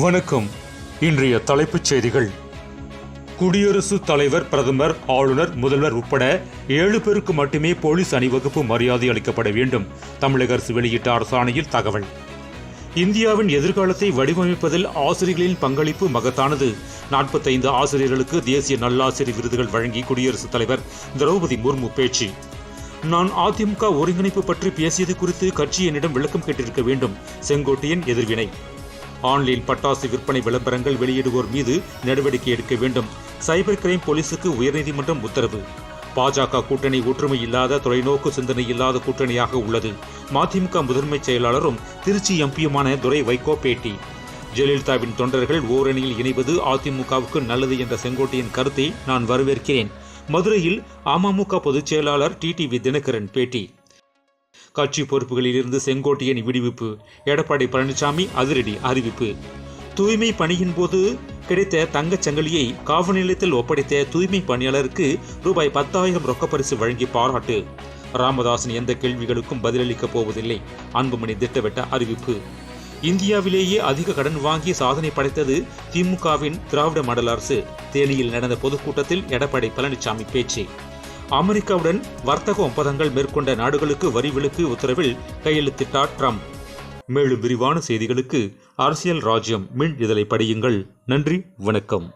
வணக்கம். இன்றைய தலைப்புச் செய்திகள். குடியரசுத் தலைவர், பிரதமர், ஆளுநர், முதல்வர் உட்பட 7 பேருக்கு மட்டுமே போலீஸ் அணிவகுப்பு மரியாதை அளிக்கப்பட வேண்டும். தமிழக அரசு வெளியிட்ட அரசாணையில் தகவல். இந்தியாவின் எதிர்காலத்தை வடிவமைப்பதில் ஆசிரியர்களின் பங்களிப்பு மகத்தானது. 45 ஆசிரியர்களுக்கு தேசிய நல்லாசிரியர் விருதுகள் வழங்கி குடியரசுத் தலைவர் திரௌபதி முர்மு பேச்சு. நான் அதிமுக ஒருங்கிணைப்பு பற்றி பேசியது குறித்து கட்சி என்னிடம் விளக்கம் கேட்டிருக்க வேண்டும். செங்கோட்டையன் எதிர்வினை. ஆன்லைன் பட்டாசு விற்பனை விளம்பரங்கள் வெளியிடுவோர் மீது நடவடிக்கை எடுக்க வேண்டும். சைபர் கிரைம் போலீசுக்கு உயர்நீதிமன்றம் உத்தரவு. பாஜக கூட்டணி ஒற்றுமை இல்லாத, தொலைநோக்கு சிந்தனை இல்லாத கூட்டணியாக உள்ளது. மதிமுக முதன்மை செயலாளரும் திருச்சி எம்பியுமான துரை வைகோ பேட்டி. ஜெயலலிதாவின் தொண்டர்கள் ஓரணியில் இணைவது அதிமுகவுக்கு நல்லது என்ற செங்கோட்டையின் கருத்தை நான் வரவேற்கிறேன். மதுரையில் அமமுக பொதுச் செயலாளர் டிடிவி தினகரன் பேட்டி. கட்சி பொறுப்புகளில் இருந்து செங்கோட்டையன் விடுவிப்பு. எடப்பாடி பழனிசாமி அதிரடி அறிவிப்பு. தூய்மை பணியின் போது கிடைத்த தங்கச் சங்கிலியை காவல் நிலையத்தில் ஒப்படைத்த தூய்மை பணியாளருக்கு ரூபாய் 10,000 ரொக்கப்பரிசு வழங்கி பாராட்டு. ராமதாசின் எந்த கேள்விகளுக்கும் பதிலளிக்கப் போவதில்லை. அன்புமணி திட்டவட்ட அறிவிப்பு. இந்தியாவிலேயே அதிக கடன் வாங்கி சாதனை படைத்தது திமுகவின் திராவிட மாடல் அரசு. தேனியில் நடந்த பொதுக்கூட்டத்தில் எடப்பாடி பழனிசாமி பேச்சு. அமெரிக்காவுடன் வர்த்தக ஒப்பந்தங்கள் மேற்கொண்ட நாடுகளுக்கு வரி விலக்கு உத்தரவில் கையெழுத்திட்டார் ட்ரம்ப். மேலும் விரிவான செய்திகளுக்கு அரசியல் ராஜ்யம் மின் இதழை படியுங்கள். நன்றி, வணக்கம்.